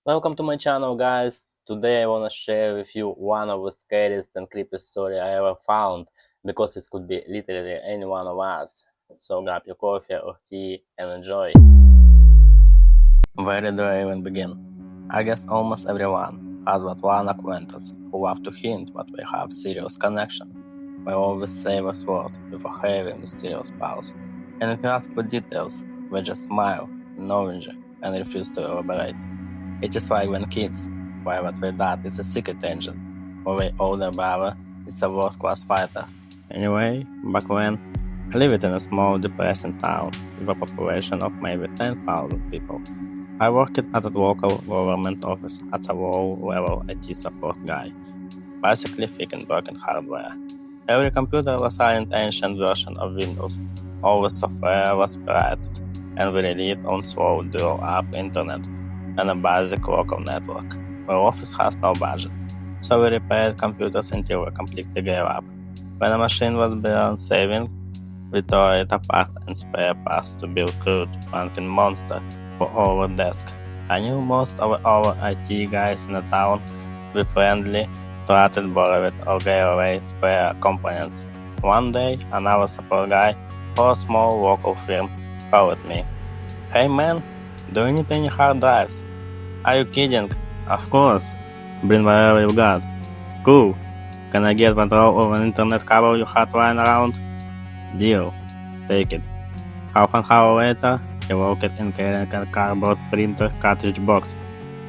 Welcome to my channel, guys. Today I wanna share with you one of the scariest and creepiest story I ever found, because it could be literally any one of us. So grab your coffee or tea and enjoy. Where do I even begin? I guess almost everyone has that one acquaintance who love to hint that they have serious connection. They always say this word with a heavy, mysterious pulse, and if you ask for details, they just smile, knowingly, and refuse to elaborate. It is like when kids, why what their dad is a secret agent, or their older brother is a world-class fighter. Anyway, back then, I lived in a small, depressing town with a population of maybe 10,000 people. I worked at a local government office as a low-level IT support guy, basically fixing broken hardware. Every computer was an ancient version of Windows. All the software was pirated, and we relied on slow dial-up internet and a basic local network. The office has no budget, so we repaired computers until they completely gave up. When a machine was beyond saving, we tore it apart and spare parts to build crude, ranking monster for our desk. I knew most of our IT guys in the town. We friendly, traded, borrowed, or gave away spare components. One day, another support guy for a small local firm called me. "Hey man, do you need any hard drives?" "Are you kidding?" "Of course. Bring whatever you got." "Cool. Can I get that roll of an internet cable you had lying around?" "Deal. Take it." Half an hour later, he walked in carrying a cardboard printer cartridge box.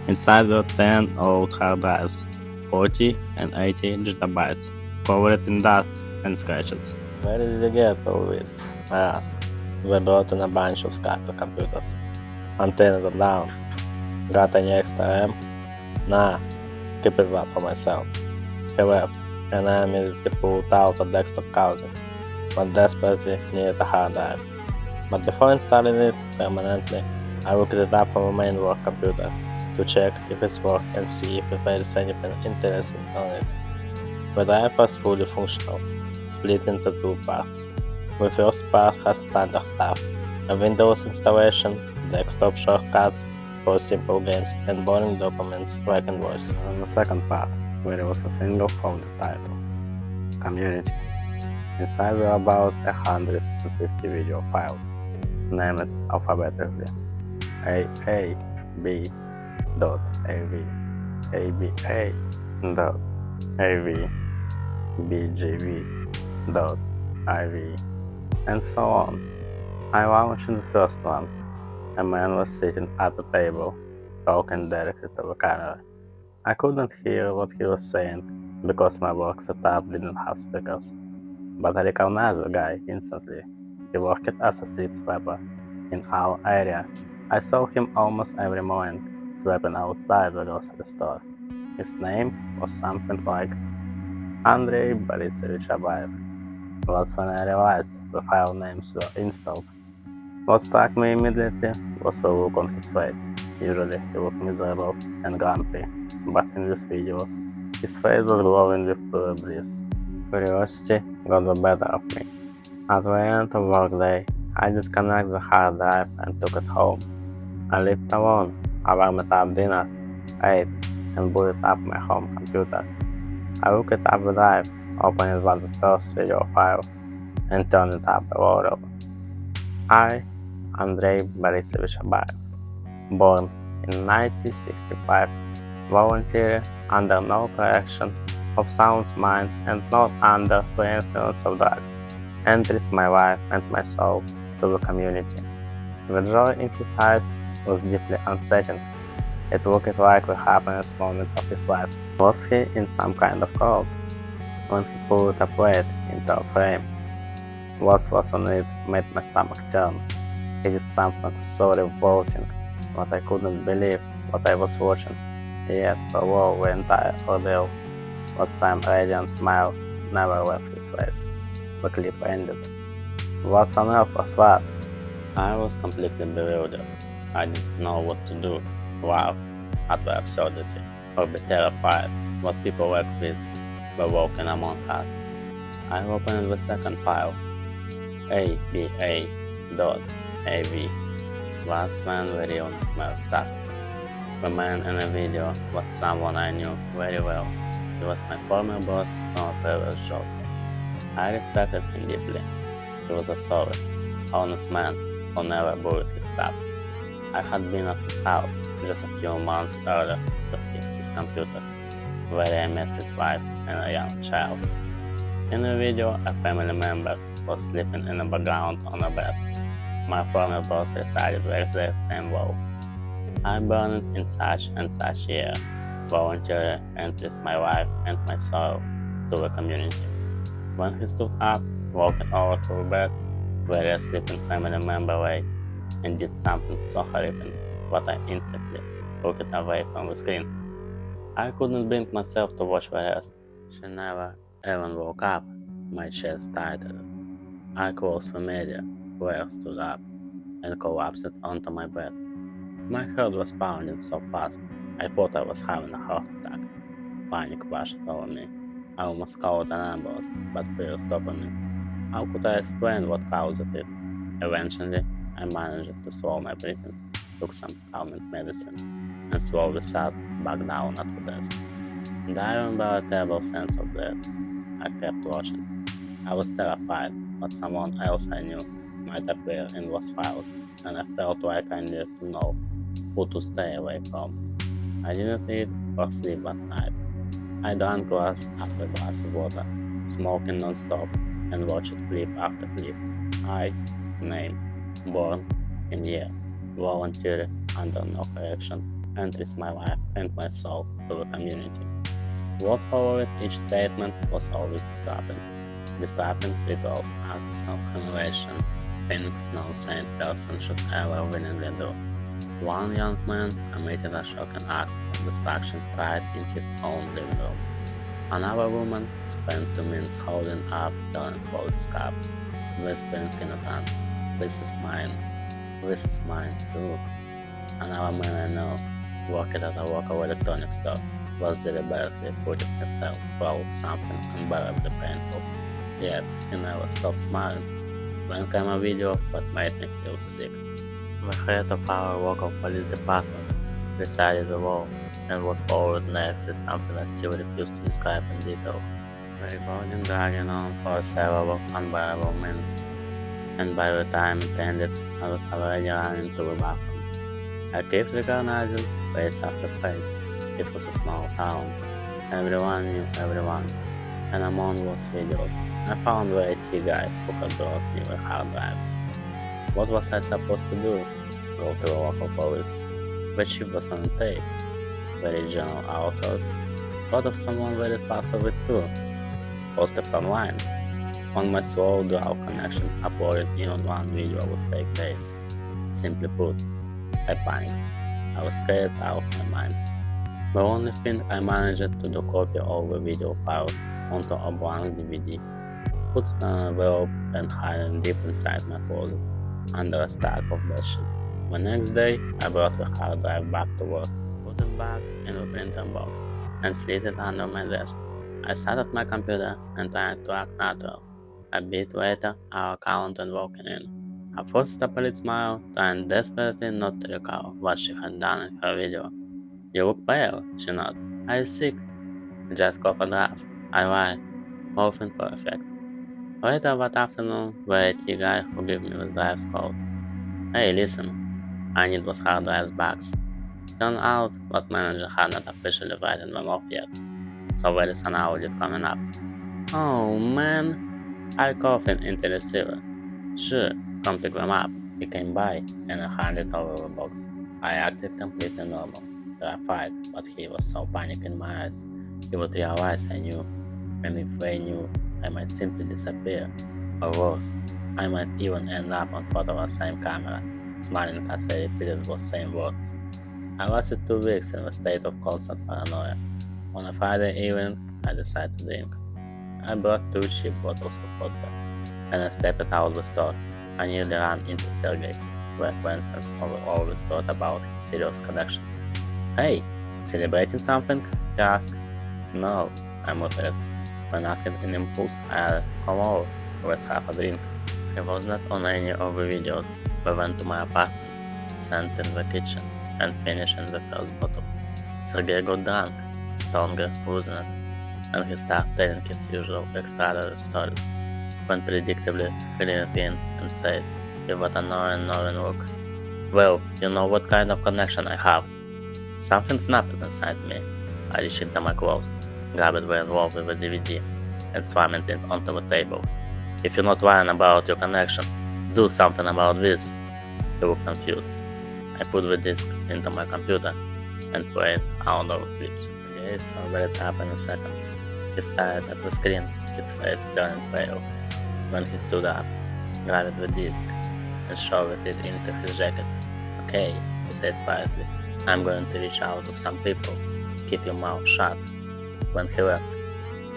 Inside were 10 old hard drives, 40 and 80 gigabytes, covered in dust and scratches. "Where did you get all this?" I asked. "We brought in a bunch of scrap computers. I'm tearing them down." "Got any extra RAM?" "Nah, keep it that for myself." He left, and I immediately pulled out a desktop browser, but desperately needed a hard drive. But before installing it permanently, I looked it up on my main work computer to check if it's work and see if there is anything interesting on it. The drive was fully functional, split into two parts. The first part has standard stuff, a Windows installation, desktop shortcuts for simple games, and boring documents like invoice. And the second part, where there was a single folded title, Community. Inside were about 150 video files, named alphabetically: AA.AV, ABA.AV, BGV.IV, and so on. I launched the first one. A man was sitting at a table, talking directly to the camera. I couldn't hear what he was saying because my work setup didn't have speakers, but I recognized the guy instantly. He worked as a street sweeper in our area. I saw him almost every morning, sweeping outside the grocery store. His name was something like Andrei Borisovich Abayev. That's when I realized the file names were installed. What struck me immediately was the look on his face. Usually he looked miserable and grumpy, but in this video, his face was glowing with pure bliss. Curiosity got the better of me. At the end of workday, I disconnected the hard drive and took it home. I lived alone. I warmed up dinner, ate, and booted up my home computer. I looked up the drive, opened one the first video file, and turned it up a little. I, Andrei Borisovich Abayev, born in 1965, volunteer under no correction of sound mind and not under the influence of drugs, enters my life and my soul to the community. The joy in his eyes was deeply unsettling. It looked like the happiest moment of his life. Was he in some kind of cult? When he pulled a plate into a frame, what was on it made my stomach turn. He did something so revolting that I couldn't believe what I was watching. Yet, throughout the entire ordeal, that same radiant smile never left his face. The clip ended. What on earth was that? I was completely bewildered. I didn't know what to do, laugh at the absurdity, or be terrified what people like this were walking among us. I opened the second file, ABA.AV. That's when the real nightmare started. The man in the video was someone I knew very well. He was my former boss from a previous job. I respected him deeply. He was a solid, honest man who never bullied his staff. I had been at his house just a few months earlier to fix his computer, where I met his wife and a young child. In the video, a family member was sleeping in the background on a bed. My former boss resided the exact same wall. I burned in such and such year, voluntarily entrusted my wife and my soul to the community. When he stood up, walking over to the bed, where a sleeping family member lay, and did something so horrific that I instantly looked away from the screen. I couldn't bring myself to watch the rest. She never even woke up. My chest tightened. I closed the media, where stood up, and collapsed onto my bed. My heart was pounding so fast, I thought I was having a heart attack. Panic rushed over me. I almost called an ambulance, but fear stopped me. How could I explain what caused it? Eventually, I managed to slow my breathing, took some calming medicine, and slowly sat back down at the desk. And I remember a terrible sense of dread. I kept watching. I was terrified that someone else I knew might appear in those files, and I felt like I needed to know who to stay away from. I didn't eat or sleep that night. I drank glass after glass of water, smoking non-stop, and watched clip after clip. I, name, born, in year, volunteer, under no correction, enters my life and my soul to the community. What followed each statement was always disturbing little acts of narration, things no sane person should ever willingly do. One young man committed a shocking act of destruction right in his own living room. Another woman spent 2 minutes holding up her closed cup, whispering in a trance, "This is mine too." Another man I know, working at a local electronics store, was deliberately putting himself through something unbearably painful. Yet he never stopped smiling. When came a video that made me feel sick. The head of our local police department decided the wall, and what followed next is something I still refuse to describe in detail. The recording dragging on for several unbearable minutes, and by the time it ended, I was already running to the bathroom. I kept recognizing face after face. It was a small town. Everyone knew everyone. And among those videos, I found the IT guy who had brought me the hard drives. What was I supposed to do? Go to the local police. The chief was on tape. The regional authors thought of someone very fast of it too. Posted online. On my slow draw connection, uploaded even one video would take days. Simply put, I panicked. I was scared out of my mind. The only thing I managed to do copy all the video files onto a blank DVD, put it in an envelope and hide it deep inside my closet, under a stack of bedsheet. The next day, I brought the hard drive back to work, put it back in the printer box, and slid it under my desk. I sat at my computer and tried to act natural. A bit later, our accountant walked in. I forced a polite smile, trying desperately not to recall what she had done in her video. "You look pale," she nodded. "Are you sick?" "Just cough a draft," I lied, hoping for effect. Later that afternoon, the IT guy who gave me the drives called. "Hey, listen, I need those hard drives back." Turned out that manager had not officially written them off yet, so there is an audit coming up. "Oh man," I coughed into the receiver. "Sure, come pick them up." He came by, and I handed over the box. I acted completely normal, terrified, but he was so panicked in my eyes. He would realize I knew, and if they knew, I might simply disappear. Or worse, I might even end up on photo on the same camera, smiling as I repeated those same words. I lasted 2 weeks in a state of constant paranoia. On a Friday evening, I decided to drink. I bought 2 cheap bottles of vodka, and I stepped out of the store. I nearly ran into Sergey, the acquaintance who always thought about his serious connections. "Hey, celebrating something?" he asked. "No," I muttered. When acting in impulse, I added, "Come over, let's have a drink." He was not on any of the videos. We went to my apartment, sat in the kitchen, and finishing the first bottle. Sergey got drunk, stronger, losing it, and he started telling his usual extravagant stories, when predictably he leaned in and said, with an annoying knowing look, "Well, you know what kind of connection I have." Something snapped inside me. I reached into my clothes, grabbed the envelope with the DVD, and slammed it onto the table. "If you're not lying about your connection, do something about this." He looked confused. I put the disc into my computer and played out of clips. He saw where it happened in seconds. He stared at the screen, his face turning pale. When he stood up, grabbed the disc, and shoved it into his jacket. "Okay," he said quietly, "I'm going to reach out to some people. Keep your mouth shut." When he left,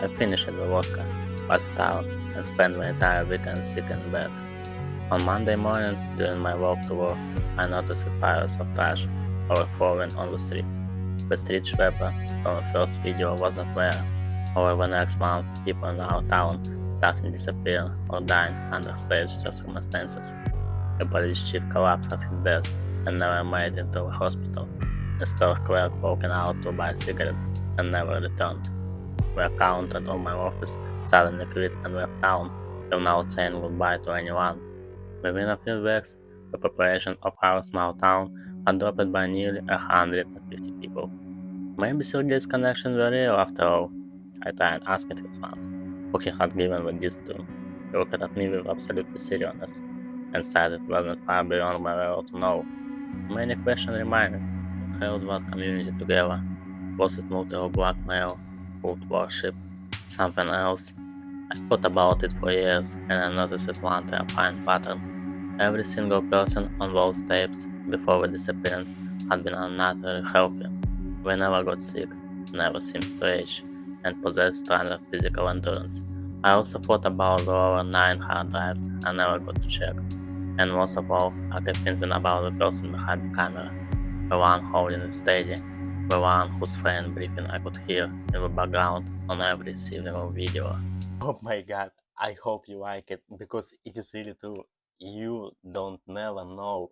I finished the vodka, passed out, and spent the entire weekend sick in bed. On Monday morning, during my walk to work, I noticed piles of trash overflowing on the streets. The street sweeper from the first video wasn't there. Over the next month, people in our town started disappearing or dying under strange circumstances. The police chief collapsed at his desk and never made it to the hospital. A store clerk walking out to buy cigarettes and never returned. The accountant of my office suddenly quit and left town without saying goodbye to anyone. Within a few weeks, the population of our small town had dropped by nearly 150 people. Maybe Sergei's connections were real after all. I tried asking him once who he had given the disc to. He looked at me with absolute seriousness and said it wasn't far beyond my level to know. Many questions remained. What held what community together? Was it multiple blackmail, cult worship, something else? I thought about it for years, and I noticed one terrifying pattern. Every single person on those tapes before the disappearance had been unnaturally healthy. They never got sick, never seemed strange, and possessed standard physical endurance. I also thought about the over 9 hard drives I never got to check. And most of all, I kept thinking about the person behind the camera, the one holding it steady, the one whose faint breathing I could hear in the background on every single video. Oh my god, I hope you like it because it is really true. You don't never know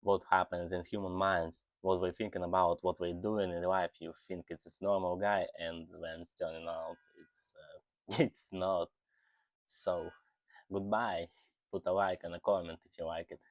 what happens in human minds, what we're thinking about, what we're doing in life. You think it's this normal guy, and when it's turning out, it's it's not. So, goodbye. Put a like and a comment if you like it.